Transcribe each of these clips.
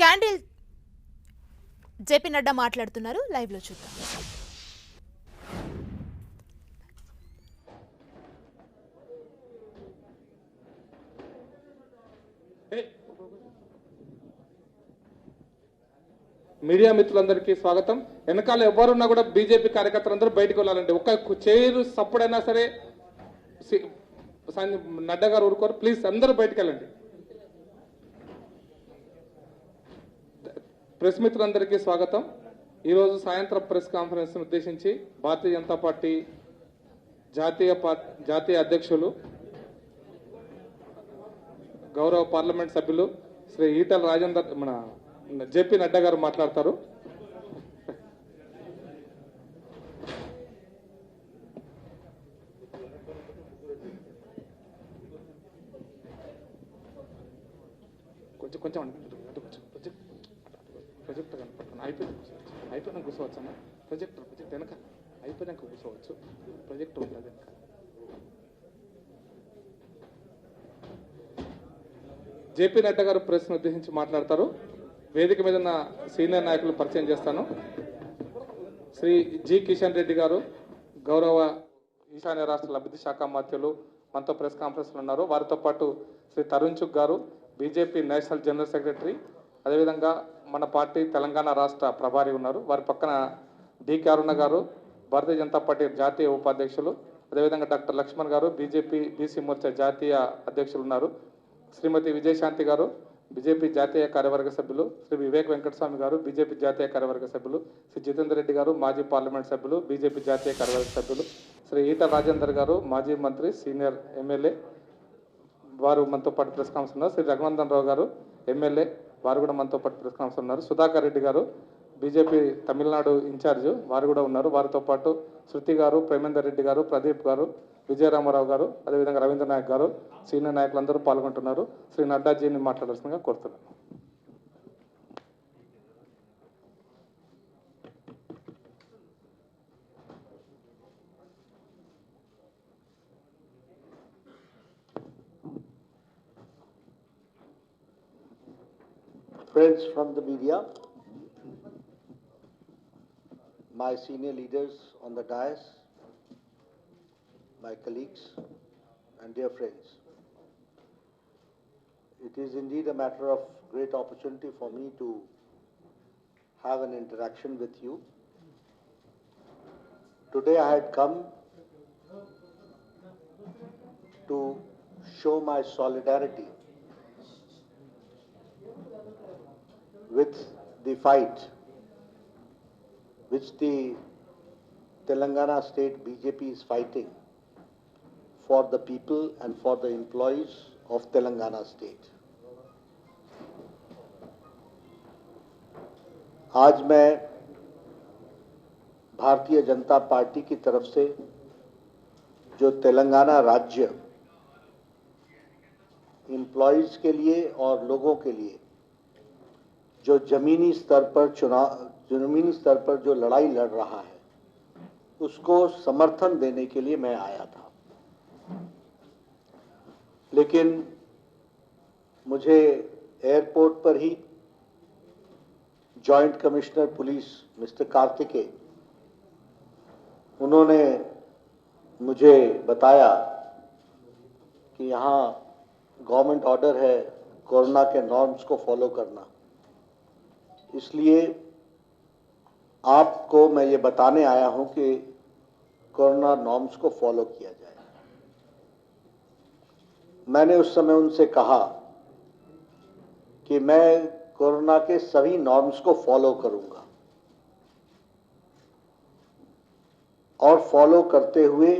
Candle JP Nadda మాట్లాడుతున్నారు. Live లో చూద్దాం. మీడియా మిత్రులందరికీ స్వాగతం. వెనకాల ఎవరున్నా కూడా బీజేపీ కార్యకర్తలందరూ బయటకు వెళ్ళాలండి. ఒక్క చైరు సప్పుడైనా సరే నడ్డా గారు ఊరుకోరు. ప్లీజ్ అందరూ బయటకు వెళ్ళండి. ప్రెస్ మిత్రులందరికీ స్వాగతం. ఈరోజు సాయంత్రం ప్రెస్ కాన్ఫరెన్స్ ఉద్దేశించి భారతీయ జనతా పార్టీ జాతీయ అధ్యక్షులు గౌరవ పార్లమెంట్ సభ్యులు శ్రీ ఈటల రాజేందర్ మన జేపీ నడ్డా గారు మాట్లాడతారు. కొంచెం ప్రొజెక్టర్ కనపడుతుంది. అయిపోయినా కూర్చోవచ్చా? ప్రొజెక్టర్ వెనక అయిపోయినాక కూర్చోవచ్చు. ప్రొజెక్టర్ ఉంటుంది వెనక. జేపీ నడ్డా గారు ప్రెస్ ఉద్దేశించి మాట్లాడతారు. వేదిక మీద ఉన్న సీనియర్ నాయకులు పరిచయం చేస్తాను. శ్రీ జి కిషన్ రెడ్డి గారు గౌరవ ఈశాన్య రాష్ట్రాల అభివృద్ధి శాఖ మంత్రులు మనతో ప్రెస్ కాన్ఫరెన్స్లో ఉన్నారు. వారితో పాటు శ్రీ తరుణ్ చుక్ గారు బీజేపీ నేషనల్ జనరల్ సెక్రటరీ, అదేవిధంగా మన పార్టీ తెలంగాణ రాష్ట్ర ప్రభారి ఉన్నారు. వారి పక్కన డికే అరుణ గారు భారతీయ జనతా పార్టీ జాతీయ ఉపాధ్యక్షులు, అదేవిధంగా డాక్టర్ లక్ష్మణ్ గారు బీజేపీ బీసీ మోర్చా జాతీయ అధ్యక్షులు ఉన్నారు. శ్రీమతి విజయశాంతి గారు బీజేపీ జాతీయ కార్యవర్గ సభ్యులు, శ్రీ వివేక్ వెంకటస్వామి గారు బీజేపీ జాతీయ కార్యవర్గ సభ్యులు, శ్రీ జితేందర్ రెడ్డి గారు మాజీ పార్లమెంట్ సభ్యులు బీజేపీ జాతీయ కార్యవర్గ సభ్యులు, శ్రీ ఈటల రాజేందర్ గారు మాజీ మంత్రి సీనియర్ ఎమ్మెల్యే వారు మనతో పాటు ప్రెస్ కాన్ఫరెన్స్ ఉన్నారు. శ్రీ రఘునందన్ రావు గారు ఎమ్మెల్యే వారు కూడా మనతో పాటు ప్రెస్ కాన్ఫరెన్స్ ఉన్నారు. సుధాకర్ రెడ్డి గారు బీజేపీ తమిళనాడు ఇన్ఛార్జ్ వారు కూడా ఉన్నారు. వారితో పాటు శృతి గారు, ప్రేమేందర్ రెడ్డి గారు, ప్రదీప్ గారు, విజయరామారావు గారు, అదేవిధంగా రవీంద్ర నాయక్ గారు సీనియర్ నాయకులందరూ పాల్గొంటున్నారు. శ్రీ నడ్డాజీని మాట్లాడాల్సిందిగా కోరుతున్నాను. Friends from the media, my senior leaders on the dais, my colleagues and dear friends. It is indeed a matter of great opportunity for me to have an interaction with you. Today I had come to show my solidarity with the fight which the Telangana state BJP is fighting for the people and for the employees of Telangana state. आज मैं Bharatiya Janata party की तरफ से जो तेलंगाना राज्य employees के लिए और लोगों के लिए जो जमीनी स्तर पर जो लड़ाई लड़ रहा है उसको समर्थन देने के लिए मैं आया था। लेकिन मुझे एयरपोर्ट पर ही joint commissioner police mister Kartikeya उन्होंने मुझे बताया कि यहाँ गवर्नमेंट ऑर्डर है कोरोना के नॉर्म्स को फॉलो करना, इसलिए आपको मैं ये बताने आया हूं कि कोरोना नॉर्म्स को फॉलो किया जाए। मैंने उस समय उनसे कहा कि मैं कोरोना के सभी नॉर्म्स को फॉलो करूंगा और फॉलो करते हुए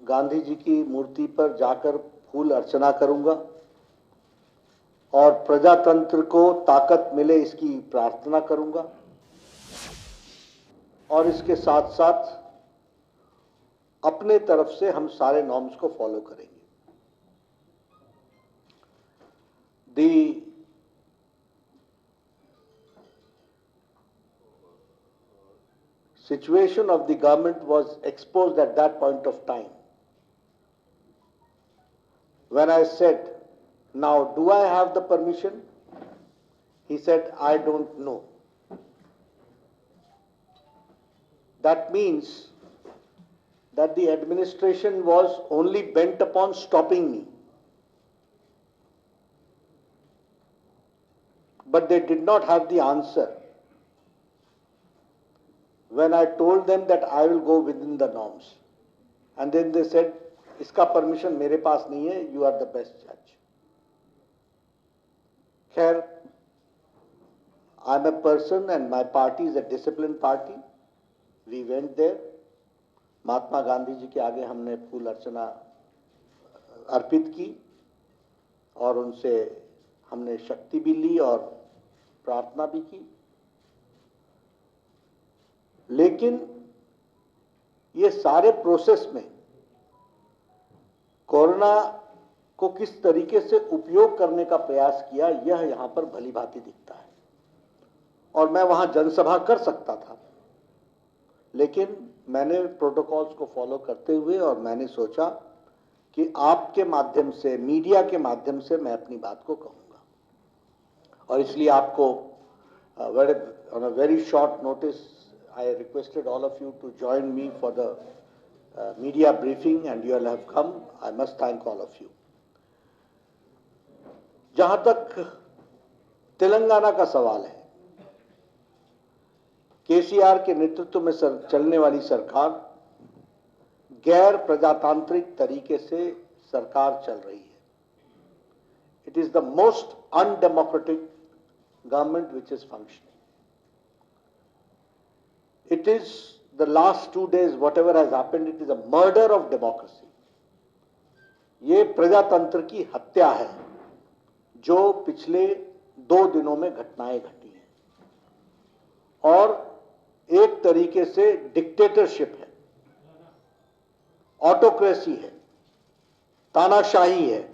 गांधी जी की मूर्ति पर जाकर फूल अर्चना करूंगा और प्रजातंत्र को ताकत मिले इसकी प्रार्थना करूंगा और इसके साथ साथ अपने तरफ से हम सारे नॉर्म्स को फॉलो करेंगे। The situation of the government was exposed at that point of time when I said Now, do I have the permission? He said, I don't know. That means that the administration was only bent upon stopping me. But they did not have the answer when I told them that I will go within the norms. And then they said, इसका permission मेरे पास नहीं है, you are the best judge. खैर, I'm a person and my party is a disciplined party. We went there. Mahatma Gandhi ji के आगे हमने फूल अर्चना अर्पित की और उनसे हमने शक्ति भी ली और प्रार्थना भी की। लेकिन ये सारे प्रोसेस में कोरोना को किस तरीके से उपयोग करने का प्रयास किया, यह यहां पर भली भांति दिखता है। और मैं वहां जनसभा कर सकता था, लेकिन मैंने प्रोटोकॉल्स को फॉलो करते हुए और मैंने सोचा कि आपके माध्यम से, मीडिया के माध्यम से मैं अपनी बात को कहूंगा। और इसलिए आपको on a very short notice I requested all of you to join me for the media briefing and you all have come. I must thank all of you. जहां तक तेलंगाना का सवाल है, केसीआर के नेतृत्व में चलने वाली सरकार गैर प्रजातांत्रिक तरीके से सरकार चल रही है। It is the most undemocratic government which is functioning. It is the last 2 days whatever has happened, it is a murder of democracy. ये प्रजातंत्र की हत्या है जो पिछले 2 दिनों में घटनाएं घटी हैं और एक तरीके से डिक्टेटरशिप है, ऑटोक्रेसी है, तानाशाही है।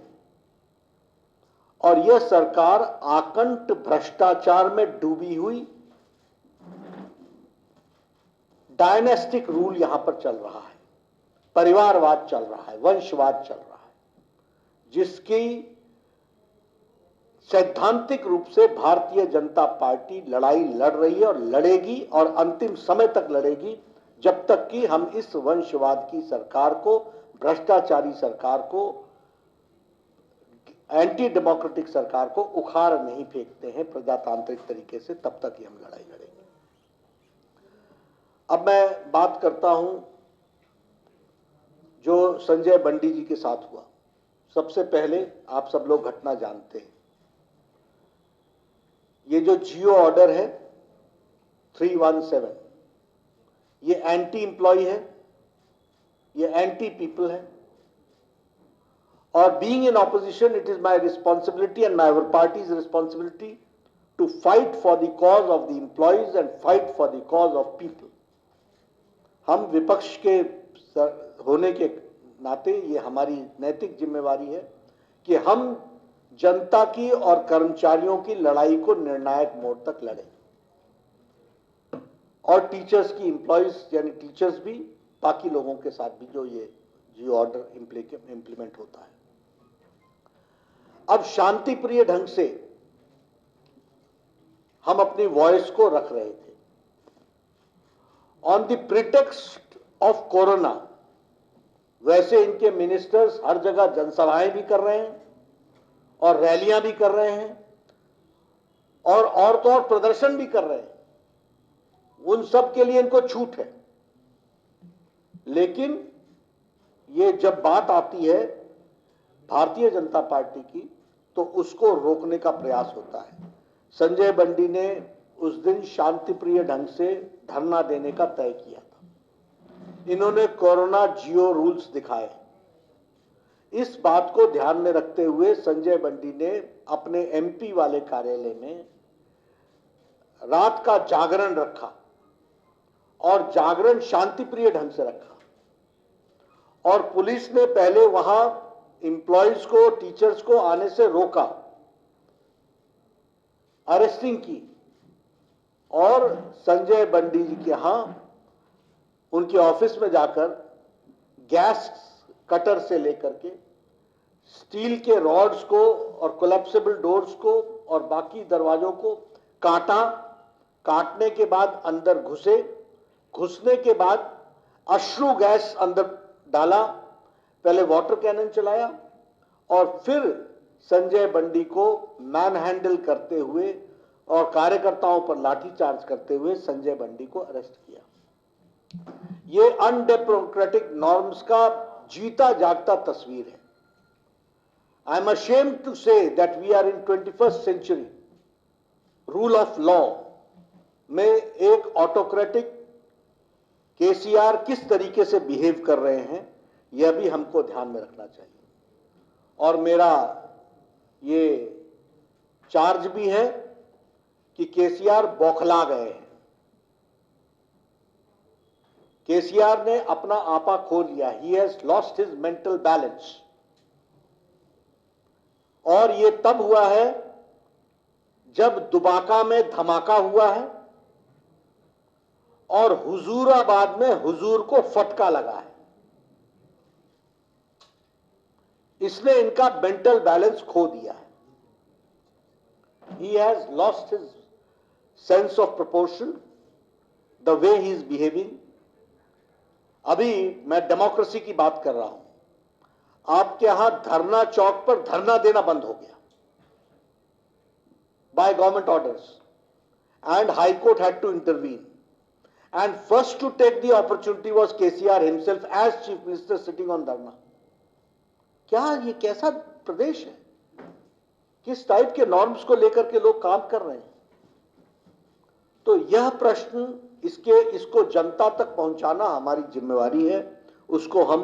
और यह सरकार आकंठ भ्रष्टाचार में डूबी हुई, डायनेस्टिक रूल यहां पर चल रहा है, परिवारवाद चल रहा है, वंशवाद चल रहा है, जिसकी सैद्धांतिक रूप से भारतीय जनता पार्टी लड़ाई लड़ रही है और लड़ेगी और अंतिम समय तक लड़ेगी, जब तक कि हम इस वंशवाद की सरकार को, भ्रष्टाचारी सरकार को, एंटी डेमोक्रेटिक सरकार को उखाड़ नहीं फेंकते हैं प्रजातांत्रिक तरीके से, तब तक ही हम लड़ाई लड़ेंगे। अब मैं बात करता हूं जो संजय बंडी जी के साथ हुआ। सबसे पहले आप सब लोग घटना जानते हैं। ये जो जियो ऑर्डर है 317, ये एंटी एम्प्लॉय है, ये एंटी पीपल है। और being in opposition, it is my responsibility and my party's responsibility to fight for the cause of the employees and fight for the cause of people. हम विपक्ष के होने के नाते ये हमारी नैतिक जिम्मेवारी है कि हम जनता की और कर्मचारियों की लड़ाई को निर्णायक मोड़ तक लड़े। और टीचर्स की, एम्प्लॉयज यानी टीचर्स भी, बाकी लोगों के साथ भी जो ये जियो ऑर्डर इंप्लीमेंट होता है। अब शांति प्रिय ढंग से हम अपनी वॉइस को रख रहे थे। On the pretext of corona, वैसे इनके मिनिस्टर्स हर जगह जनसभाएं भी कर रहे हैं और रैलियां भी कर रहे हैं और तो और प्रदर्शन भी कर रहे हैं। उन सब के लिए इनको छूट है। लेकिन ये जब बात आती है भारतीय जनता पार्टी की, तो उसको रोकने का प्रयास होता है। संजय बंडी ने उस दिन शांतिप्रिय ढंग से धरना देने का तय किया था। इन्होंने कोरोना जियो रूल्स दिखाए। इस बात को ध्यान में रखते हुए संजय बंडी ने अपने एमपी वाले कार्यालय में रात का जागरण रखा और जागरण शांतिप्रिय ढंग से रखा। और पुलिस ने पहले वहां एम्प्लॉयज को, टीचर्स को आने से रोका, अरेस्टिंग की और संजय बंडी जी के यहां उनके ऑफिस में जाकर गैस कटर से लेकर के स्टील के रॉड्स को और कोलैप्सिबल डोर्स को और बाकी दरवाजों को काटा, काटने के बाद अंदर घुसे, घुसने के बाद अश्रु गैस अंदर डाला, पहले वाटर कैनन चलाया और फिर संजय बंडी को मैन हैंडल करते हुए और कार्यकर्ताओं पर लाठीचार्ज करते हुए संजय बंडी को अरेस्ट किया। ये अनडेमोक्रेटिक नॉर्म्स का जीता जागता तस्वीर है। I am ashamed to say that we are in 21st century. Rule of law में एक ऑटोक्रेटिक केसीआर किस तरीके से बिहेव कर रहे हैं, यह भी हमको ध्यान में रखना चाहिए। और मेरा ये चार्ज भी है कि केसीआर बौखला गए हैं। केसीआर ने अपना आपा खो लिया। He has lost his mental balance. और ये तब हुआ है जब दुबाका में धमाका हुआ है और हुजूराबाद में हुजूर को फटका लगा है। इसने इनका मेंटल बैलेंस खो दिया है। He has lost his sense of proportion, the way he is behaving. अभी मैं डेमोक्रेसी की बात कर रहा हूं। आपके यहां धरना चौक पर धरना देना बंद हो गया by government orders, and High Court had to intervene. And first to take the opportunity was KCR himself as Chief Minister sitting on dharna. क्या ये कैसा प्रदेश है? किस टाइप के नॉर्म्स को लेकर के लोग काम कर रहे हैं? तो यह प्रश्न इसको जनता तक पहुंचाना हमारी जिम्मेवारी है। उसको हम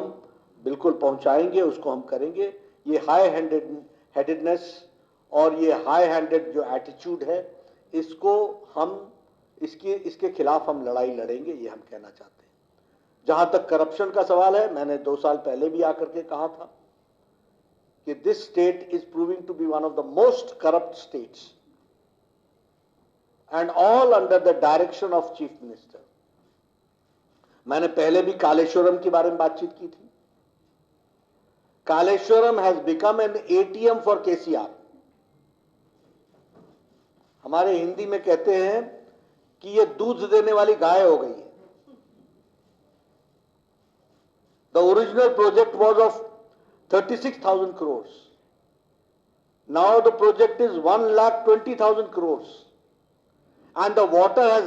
बिल्कुल पहुंचाएंगे, उसको हम करेंगे। ये हाई हेडेडनेस और ये हाई हैंडेड जो एटीट्यूड है, इसको हम इसके खिलाफ हम लड़ाई लड़ेंगे, ये हम कहना चाहते हैं। जहां तक करप्शन का सवाल है, मैंने 2 साल पहले भी आकर के कहा था कि this state is proving to be one of the most corrupt states, and all under the direction of Chief Minister. मैंने पहले भी कालेश्वरम के बारे में बातचीत की थी। Kaleshwaram has become an ATM for KCR. हमारे हिंदी में कहते हैं कि ये दूध देने वाली गाय हो गई है। The original project was of 36,000 crores. Now the project is 1,20,000 crores. And the water has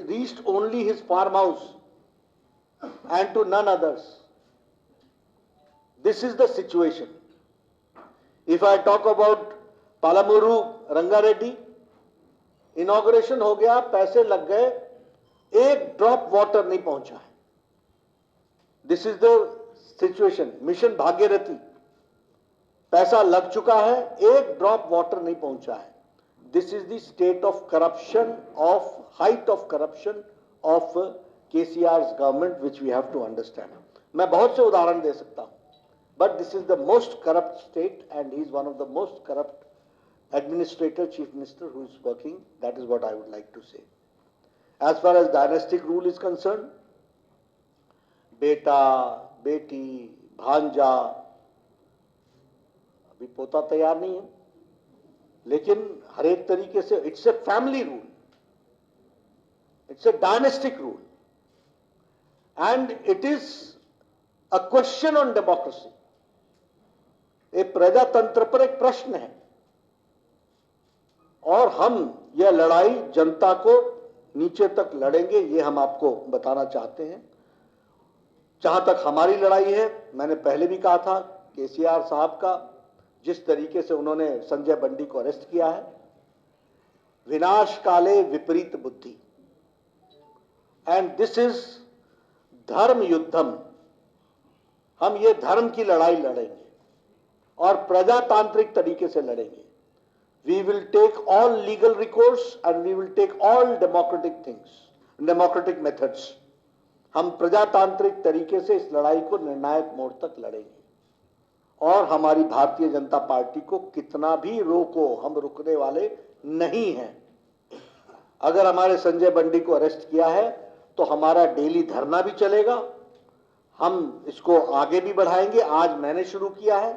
reached only his farmhouse and to none others. This is the situation. If I talk about Palamuru Rangareddy, inauguration हो गया, पैसे लग गए, एक drop water नहीं पहुंचा है। This is the situation. Mission Bhagirathi, पैसा लग चुका है, एक ड्रॉप वाटर नहीं पहुंचा है। This is the state of corruption, of height of corruption of KCR's government, which we have to understand. मैं बहुत से उदाहरण दे सकता हूं, but this is the most corrupt state and he is one of the most corrupt administrator, chief minister who is working. That is what I would like to say. As far as dynastic rule is concerned, बेटा, बेटी, भांजा, अभी पोता तैयार नहीं है, लेकिन हर एक तरीके से it's a family rule, it's a dynastic rule, and it is a question on democracy. एक प्रजातंत्र पर एक प्रश्न है, और हम यह लड़ाई जनता को नीचे तक लड़ेंगे, ये हम आपको बताना चाहते हैं। जहां तक हमारी लड़ाई है, मैंने पहले भी कहा था, केसीआर साहब का जिस तरीके से उन्होंने संजय बंडी को अरेस्ट किया है, विनाश काले विपरीत बुद्धि, एंड दिस इज धर्म युद्धम। हम ये धर्म की लड़ाई लड़ेंगे और प्रजातांत्रिक तरीके से लड़ेंगे। We will take all legal recourse and we will take all democratic things, democratic methods. हम प्रजातांत्रिक तरीके से इस लड़ाई को निर्णायक मोड़ तक लड़ेंगे और हमारी भारतीय जनता पार्टी को कितना भी रोको, हम रुकने वाले नहीं हैं। अगर हमारे संजय बंडी को अरेस्ट किया है तो हमारा डेली धरना भी चलेगा, हम इसको आगे भी बढ़ाएंगे। आज मैंने शुरू किया है,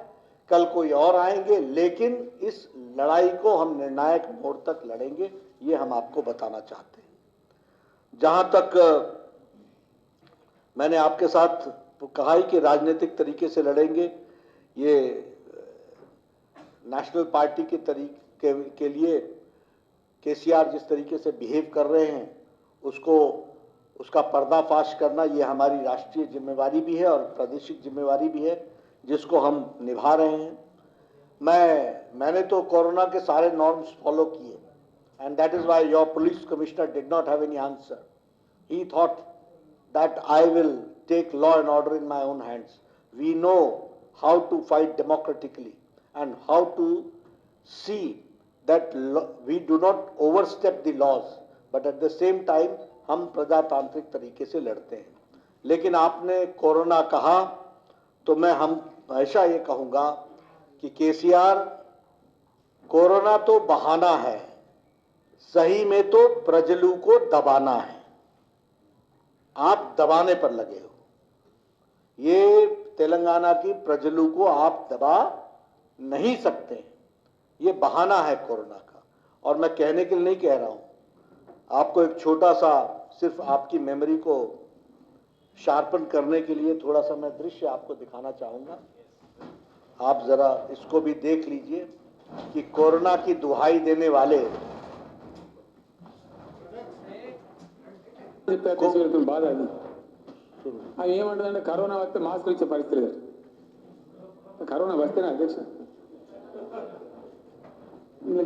कल कोई और आएंगे, लेकिन इस लड़ाई को हम निर्णायक मोड़ तक लड़ेंगे, ये हम आपको बताना चाहते हैं। जहां तक मैंने आपके साथ कहा ही कि राजनीतिक तरीके से लड़ेंगे, ये नेशनल पार्टी के तरीके के लिए केसीआर जिस तरीके से बिहेव कर रहे हैं उसका पर्दाफाश करना, ये हमारी राष्ट्रीय जिम्मेवारी भी है और प्रादेशिक जिम्मेवारी भी है, जिसको हम निभा रहे हैं। मैंने तो कोरोना के सारे नॉर्म्स फॉलो किए, and that is why your police commissioner did not have any answer. He thought that I will take law and order in my own hands. We know how to fight democratically and how to see that we do not overstep the laws, but at the same time हम प्रजातांत्रिक तरीके से लड़ते हैं. लेकिन आपने corona कहा तो मैं हमेशा ये कहूंगा कि केसीआर, कोरोना तो बहाना है, सही में तो प्रजलू को दबाना है. आप दबाने पर लगे हो. ये तेलंगाना की प्रजलू को आप दबा नहीं सकते. ये बहाना है कोरोना का. और मैं कहने के लिए नहीं कह रहा हूं, आपको एक छोटा सा, सिर्फ आपकी मेमोरी को शार्पन करने के लिए थोड़ा सा मैं दृश्य आपको दिखाना चाहूंगा. आप जरा इसको भी देख लीजिए कि कोरोना की दुहाई देने वाले బాధ అది. అవి ఏమంటుందంటే కరోనా వస్తే మాస్క్ ఇచ్చే పరిస్థితి లేదు. కరోనా వస్తేనే అధ్యక్ష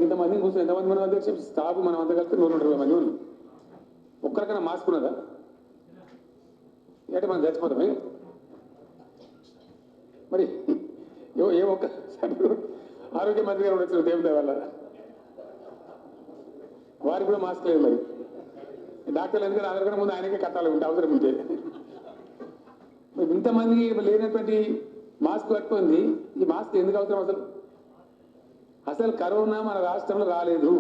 ఇంతమందిని కూర్చొని ఎంతమంది మనం అధ్యక్ష స్టాఫ్ మనం అంతా కలిపి 120 మంది ఉన్నాం. ఒక్కరికైనా మాస్క్ ఉన్నదా? అంటే మనం చచ్చిపోతామే. మరి ఏ ఒక్క ఆరోగ్య మంత్రి గారు వచ్చిన దేవుడి వల్ల వారికి కూడా మాస్క్ లేదు. మరి డాక్టర్లు ఎందుకంటే అందరికన్నా ముందు ఆయనకే కట్టాలి ఉంటే అవసరం ఉంటే. ఇంతమందికి లేనటువంటి మాస్క్ పట్టుకుంది. ఈ మాస్క్ ఎందుకు అవసరం? అసలు కరోనా మన రాష్ట్రంలో రాలేదు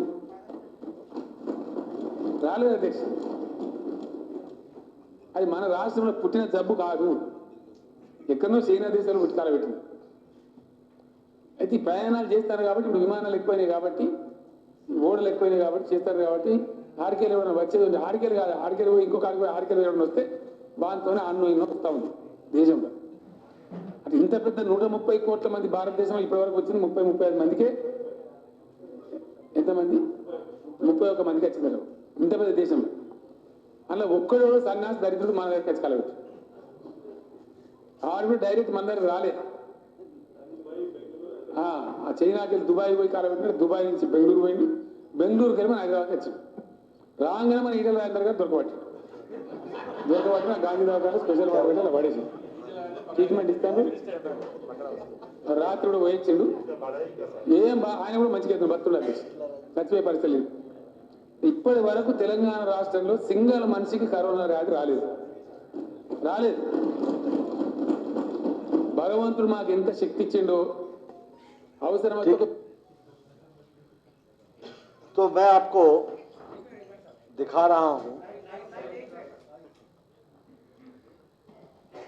అధ్యక్ష. అది మన రాష్ట్రంలో పుట్టిన జబ్బు కాదు. ఎక్కడో చైనా దేశంలో పుట్టికాల పెట్టింది. అయితే ఈ ప్రయాణాలు చేస్తారు కాబట్టి, ఇప్పుడు విమానాలు ఎక్కువైనాయి కాబట్టి, ఓడలు ఎక్కువైనాయి కాబట్టి, చేస్తారు కాబట్టి ఆడికేలు ఎవరైనా వచ్చేది ఉంది. ఆడికేలు కాదు, ఆడికేలు పోయి ఇంకొక ఆడికి పోయి ఆడికేలు ఎవరైనా వస్తే దాంతోనే అన్నం ఇన్నో వస్తూ ఉంది దేశంలో. అంటే ఇంత పెద్ద 130 కోట్ల మంది భారతదేశంలో ఇప్పటివరకు వచ్చింది 30-35 మందికే. ఎంతమంది? 31 మందికి వచ్చింది ఇంత పెద్ద దేశంలో. అలా ఒక్కడో సన్యాసి దరిద్రుడు మన దగ్గర వచ్చి కలవచ్చు. ఆడు కూడా డైరెక్ట్ మన దగ్గర రాలే. ఆ చైనాకి వెళ్ళి దుబాయ్ పోయి కాలబెట్టిన, దుబాయ్ నుంచి బెంగళూరు పోయింది, బెంగళూరుకి వెళ్ళి మన హైదరాబాద్కి వచ్చింది. రాగానే మన ఈటల రాజేందర్ గారు దొరకబట్టిన గాంధీ దవాఖాన స్పెషల్ హాస్పిటల్ పడేసి ట్రీట్మెంట్ ఇస్తాను. రాత్రి కూడా పోయించిండు. ఆయన కూడా మంచిగా అవుతుంది, భక్తుడు అధ్యక్ష, చచ్చిపోయే పరిస్థితి లేదు. ఇప్పటి వరకు తెలంగాణ రాష్ట్రంలో సింగల్ మనిషికి కరోనా వ్యాధి రాలేదు. భగవంతుడు మాకు ఎంత శక్తి ఇచ్చిండో అవసరమైతే. तो मैं आपको दिखा रहा हूं.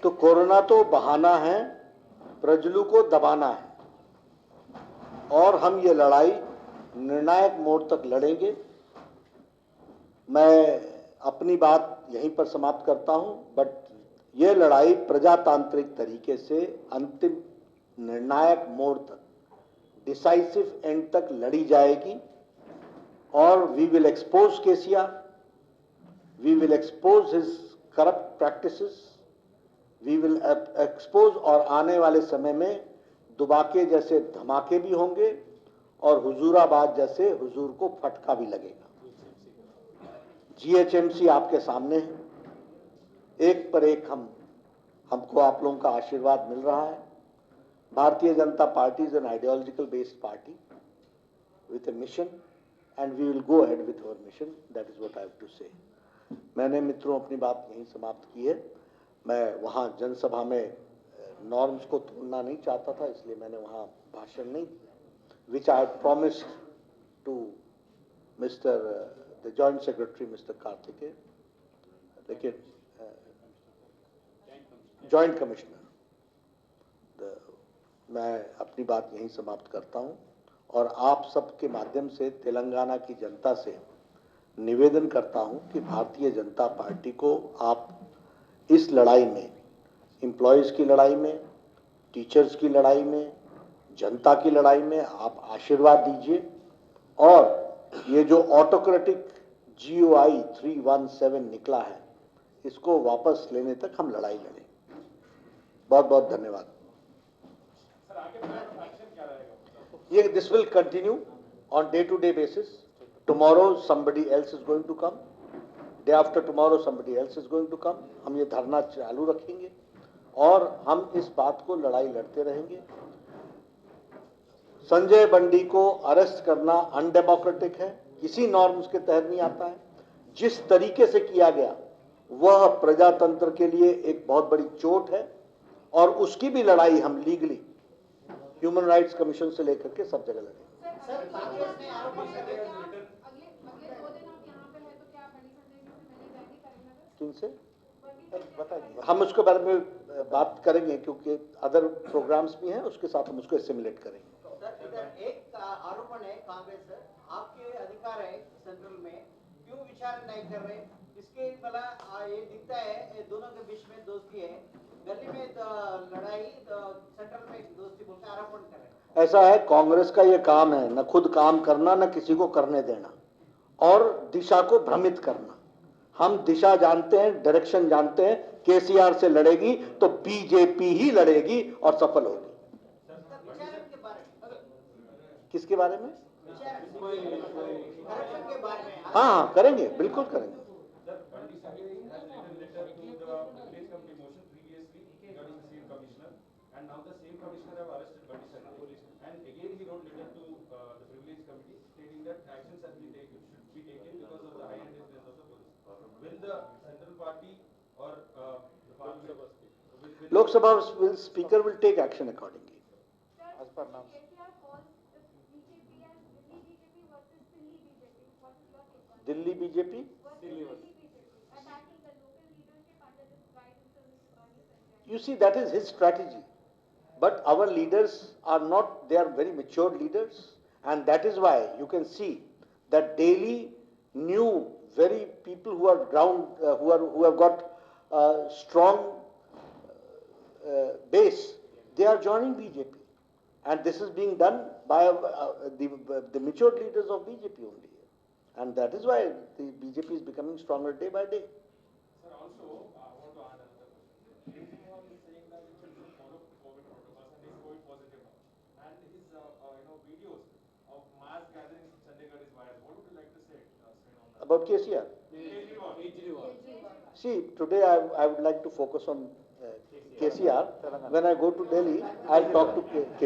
तो कोरोना तो बहाना है, प्रजलू को दबाना है, और हम ये लड़ाई निर्णायक मोड़ तक लड़ेंगे. मैं अपनी बात यहीं पर समाप्त करता हूं, बट ये लड़ाई प्रजातांत्रिक तरीके से अंतिम निर्णायक मोड़ तक, डिसाइसिव एंड तक लड़ी जाएगी. और we will expose KCR, we will expose his corrupt practices, we will expose, और आने वाले समय में दुबाके जैसे धमाके भी होंगे और हुजूराबाद जैसे हुजूर को फटका भी लगेगा. जीएचएमसी आपके सामने है. एक पर एक हमको आप लोगों का आशीर्वाद मिल रहा है. Bharatiya Janata party is an ideological based party with A mission, and we will go ahead with our mission. That is what I have to say. मैंने मित्रों अपनी बात यहीं समाप्त की है. मैं वहाँ जनसभा में नॉर्म्स को तोड़ना नहीं चाहता था, इसलिए मैंने वहाँ भाषण नहीं दिया, which I had promised to Mr. the Joint Secretary Mr. Karthikeyan, लेकिन Joint Commissioner, the मैं अपनी बात यहीं समाप्त करता हूं और आप सबके माध्यम से तेलंगाना की जनता से निवेदन करता हूं कि भारतीय जनता पार्टी को आप इस लड़ाई में, एम्प्लॉयज़ की लड़ाई में, टीचर्स की लड़ाई में, जनता की लड़ाई में आप आशीर्वाद दीजिए और ये जो ऑटोक्रेटिक GOI 317 निकला है, इसको वापस लेने तक हम लड़ाई लड़ें। बहुत बहुत धन्यवाद। ये this will continue on day to day basis. Tomorrow somebody else is going to come, day after tomorrow somebody else is going to come। हम ये धरना चालू रखेंगे और हम इस बात को लड़ाई लड़ते रहेंगे। संजय बंडी को अरेस्ट करना अनडेमोक्रेटिक है, किसी नॉर्म्स के तहत नहीं आता है। जिस तरीके से किया गया वह प्रजातंत्र के लिए एक बहुत बड़ी चोट है और उसकी भी लड़ाई हम लीगली ह्यूमन राइट्स कमीशन से लेकर के सब जगह लड़ेंगे। किनसे बताइए, हम उसके बारे में बात करेंगे क्योंकि अदर प्रोग्राम्स भी हैं, उसके साथ हम उसको एसिमुलेट करेंगे। एक आरोपण है कांग्रेस, आपके अधिकार है सेंट्रल में, क्यों विचार नहीं कर रहे? इसके भला ये दिखता है ये दोनों के बीच में दोस्ती है, गली में लड़ाई, सेंट्रल में दोस्ती बोलकर आरोपण कर रहे हैं। ऐसा है, कांग्रेस का ये काम है न खुद काम करना न किसी को करने देना और दिशा को भ्रमित करना। हम दिशा जानते हैं, डायरेक्शन जानते हैं। केसीआर से लड़ेगी तो बीजेपी ही लड़ेगी और सफल होगी। किसके बारे में? हाँ, करेंगे, बिल्कुल करेंगे। Lok Sabha speaker will take action accordingly. As per now. Delhi BJP? You see, that is his strategy. But our leaders are not, they are very mature leaders, and that is why you can see that daily new, very people who are ground, who have got strong base, they are joining BJP, and this is being done by the mature leaders of BJP only. And that is why the BJP is becoming stronger day by day. Sir, also, I want to add another question. Everyone is saying that it will follow COVID protocols and is COVID positive now. And his, videos of mass gatherings in Chandigarh is viral. What would you like to say, Srin, on that? About KCR? See, today I would like to focus on KCR. When I go to Delhi, I'll talk to KCR.